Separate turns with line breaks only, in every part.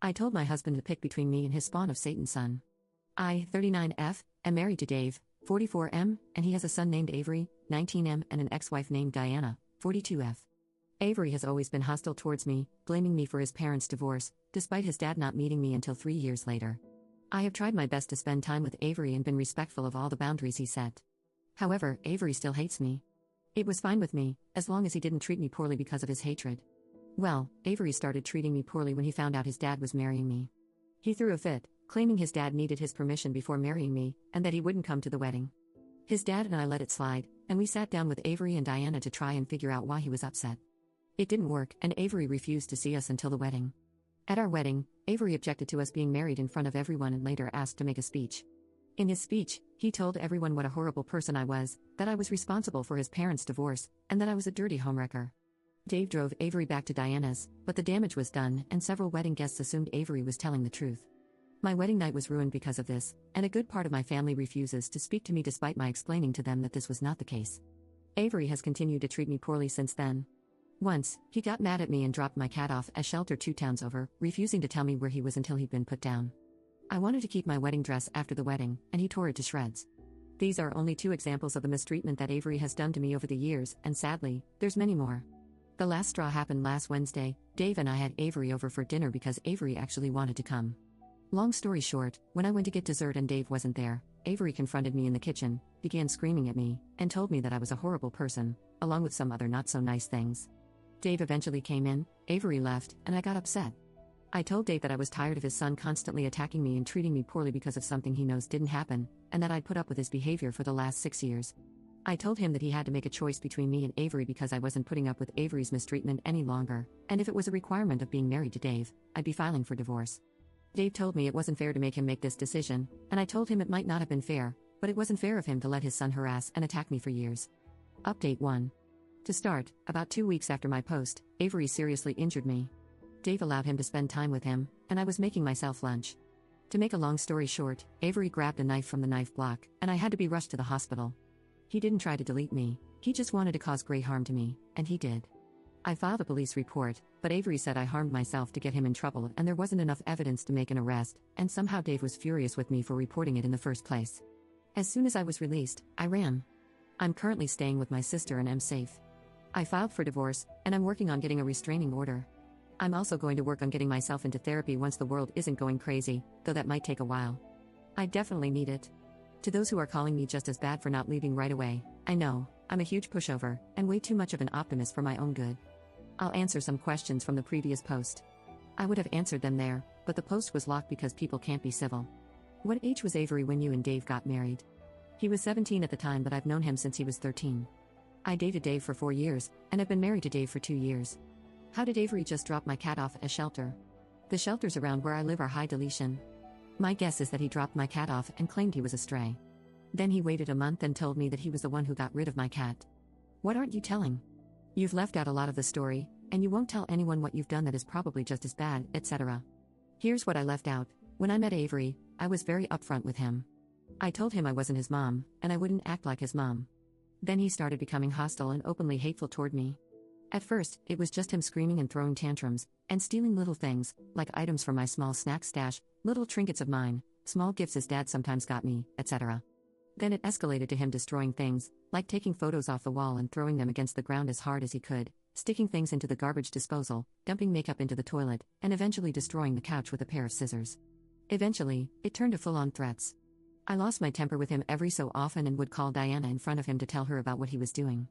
I told my husband to pick between me and his spawn of Satan's son. I, 39F, am married to Dave, 44M, and he has a son named Avery, 19M, and an ex-wife named Diana, 42F. Avery has always been hostile towards me, blaming me for his parents' divorce, despite his dad not meeting me until 3 years later. I have tried my best to spend time with Avery and been respectful of all the boundaries he set. However, Avery still hates me. It was fine with me, as long as he didn't treat me poorly because of his hatred. Well, Avery started treating me poorly when he found out his dad was marrying me. He threw a fit, claiming his dad needed his permission before marrying me, and that he wouldn't come to the wedding. His dad and I let it slide, and we sat down with Avery and Diana to try and figure out why he was upset. It didn't work, and Avery refused to see us until the wedding. At our wedding, Avery objected to us being married in front of everyone and later asked to make a speech. In his speech, he told everyone what a horrible person I was, that I was responsible for his parents' divorce, and that I was a dirty homewrecker. Dave drove Avery back to Diana's, but the damage was done, and several wedding guests assumed Avery was telling the truth. My wedding night was ruined because of this, and a good part of my family refuses to speak to me despite my explaining to them that this was not the case. Avery has continued to treat me poorly since then. Once, he got mad at me and dropped my cat off a shelter 2 towns over, refusing to tell me where he was until he'd been put down. I wanted to keep my wedding dress after the wedding, and he tore it to shreds. These are only 2 examples of the mistreatment that Avery has done to me over the years, and sadly, there's many more. The last straw happened last Wednesday. Dave and I had Avery over for dinner because Avery actually wanted to come. Long story short, when I went to get dessert and Dave wasn't there, Avery confronted me in the kitchen, began screaming at me, and told me that I was a horrible person, along with some other not-so-nice things. Dave eventually came in, Avery left, and I got upset. I told Dave that I was tired of his son constantly attacking me and treating me poorly because of something he knows didn't happen, and that I'd put up with his behavior for the last 6 years. I told him that he had to make a choice between me and Avery because I wasn't putting up with Avery's mistreatment any longer, and if it was a requirement of being married to Dave, I'd be filing for divorce. Dave told me it wasn't fair to make him make this decision, and I told him it might not have been fair, but it wasn't fair of him to let his son harass and attack me for years. Update 1. To start, about 2 weeks after my post, Avery seriously injured me. Dave allowed him to spend time with him, and I was making myself lunch. To make a long story short, Avery grabbed a knife from the knife block, and I had to be rushed to the hospital. He didn't try to delete me, he just wanted to cause great harm to me, and he did. I filed a police report, but Avery said I harmed myself to get him in trouble and there wasn't enough evidence to make an arrest, and somehow Dave was furious with me for reporting it in the first place. As soon as I was released, I ran. I'm currently staying with my sister and am safe. I filed for divorce, and I'm working on getting a restraining order. I'm also going to work on getting myself into therapy once the world isn't going crazy, though that might take a while. I definitely need it. To those who are calling me just as bad for not leaving right away, I know, I'm a huge pushover, and way too much of an optimist for my own good. I'll answer some questions from the previous post. I would have answered them there, but the post was locked because people can't be civil. What age was Avery when you and Dave got married? He was 17 at the time, but I've known him since he was 13. I dated Dave for 4 years, and have been married to Dave for 2 years. How did Avery just drop my cat off at a shelter? The shelters around where I live are high deletion. My guess is that he dropped my cat off and claimed he was a stray. Then he waited a month and told me that he was the one who got rid of my cat. What aren't you telling? You've left out a lot of the story, and you won't tell anyone what you've done that is probably just as bad, etc. Here's what I left out. When I met Avery, I was very upfront with him. I told him I wasn't his mom, and I wouldn't act like his mom. Then he started becoming hostile and openly hateful toward me. At first, it was just him screaming and throwing tantrums, and stealing little things, like items from my small snack stash, little trinkets of mine, small gifts his dad sometimes got me, etc. Then it escalated to him destroying things, like taking photos off the wall and throwing them against the ground as hard as he could, sticking things into the garbage disposal, dumping makeup into the toilet, and eventually destroying the couch with a pair of scissors. Eventually, it turned to full-on threats. I lost my temper with him every so often and would call Diana in front of him to tell her about what he was doing.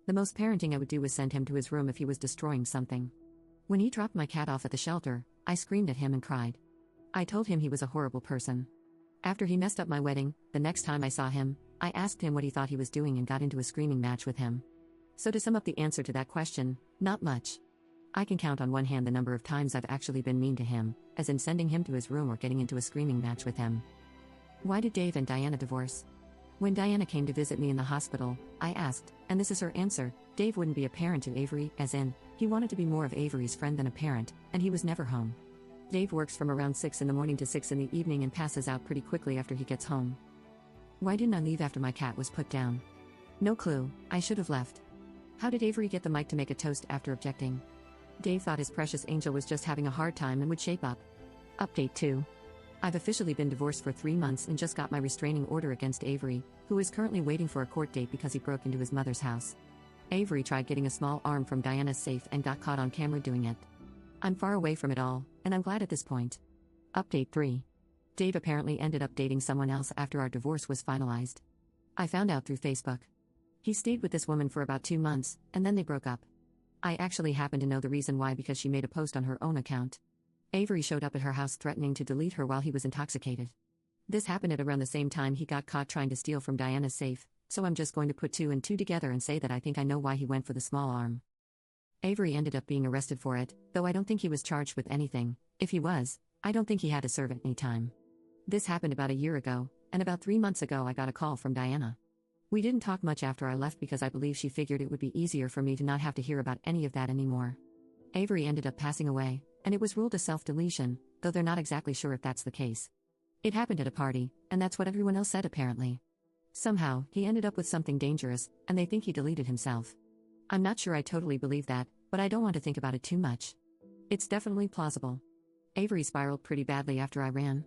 The most parenting I would do was send him to his room if he was destroying something. When he dropped my cat off at the shelter, I screamed at him and cried. I told him he was a horrible person. After he messed up my wedding, the next time I saw him, I asked him what he thought he was doing and got into a screaming match with him. So to sum up the answer to that question, not much. I can count on one hand the number of times I've actually been mean to him, as in sending him to his room or getting into a screaming match with him. Why did Dave and Diana divorce? When Diana came to visit me in the hospital, I asked, and this is her answer, Dave wouldn't be a parent to Avery, as in, he wanted to be more of Avery's friend than a parent, and he was never home. Dave works from around 6 in the morning to 6 in the evening and passes out pretty quickly after he gets home. Why didn't I leave after my cat was put down? No clue, I should have left. How did Avery get the mic to make a toast after objecting? Dave thought his precious angel was just having a hard time and would shape up. Update 2. I've officially been divorced for 3 months and just got my restraining order against Avery, who is currently waiting for a court date because he broke into his mother's house. Avery tried getting a small arm from Diana's safe and got caught on camera doing it. I'm far away from it all, and I'm glad at this point. Update 3. Dave apparently ended up dating someone else after our divorce was finalized. I found out through Facebook. He stayed with this woman for about 2 months, and then they broke up. I actually happen to know the reason why because she made a post on her own account. Avery showed up at her house threatening to delete her while he was intoxicated. This happened at around the same time he got caught trying to steal from Diana's safe, so I'm just going to put 2 and 2 together and say that I think I know why he went for the small arm. Avery ended up being arrested for it, though I don't think he was charged with anything. If he was, I don't think he had to serve any time. This happened about a year ago, and about 3 months ago I got a call from Diana. We didn't talk much after I left because I believe she figured it would be easier for me to not have to hear about any of that anymore. Avery ended up passing away, and it was ruled a self-deletion, though they're not exactly sure if that's the case. It happened at a party, and that's what everyone else said apparently. Somehow, he ended up with something dangerous, and they think he deleted himself. I'm not sure I totally believe that, but I don't want to think about it too much. It's definitely plausible. Avery spiraled pretty badly after I ran.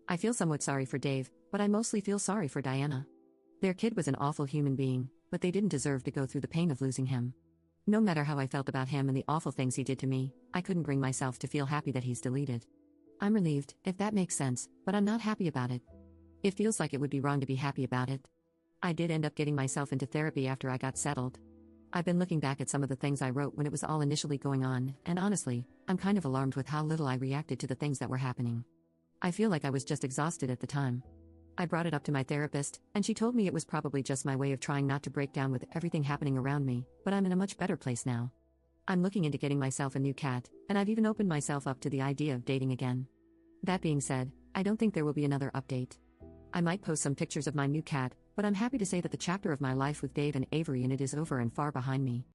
I feel somewhat sorry for Dave, but I mostly feel sorry for Diana. Their kid was an awful human being, but they didn't deserve to go through the pain of losing him. No matter how I felt about him and the awful things he did to me, I couldn't bring myself to feel happy that he's deleted. I'm relieved, if that makes sense, but I'm not happy about it. It feels like it would be wrong to be happy about it. I did end up getting myself into therapy after I got settled. I've been looking back at some of the things I wrote when it was all initially going on, and honestly, I'm kind of alarmed with how little I reacted to the things that were happening. I feel like I was just exhausted at the time. I brought it up to my therapist, and she told me it was probably just my way of trying not to break down with everything happening around me, but I'm in a much better place now. I'm looking into getting myself a new cat, and I've even opened myself up to the idea of dating again. That being said, I don't think there will be another update. I might post some pictures of my new cat, but I'm happy to say that the chapter of my life with Dave and Avery in it is over and far behind me.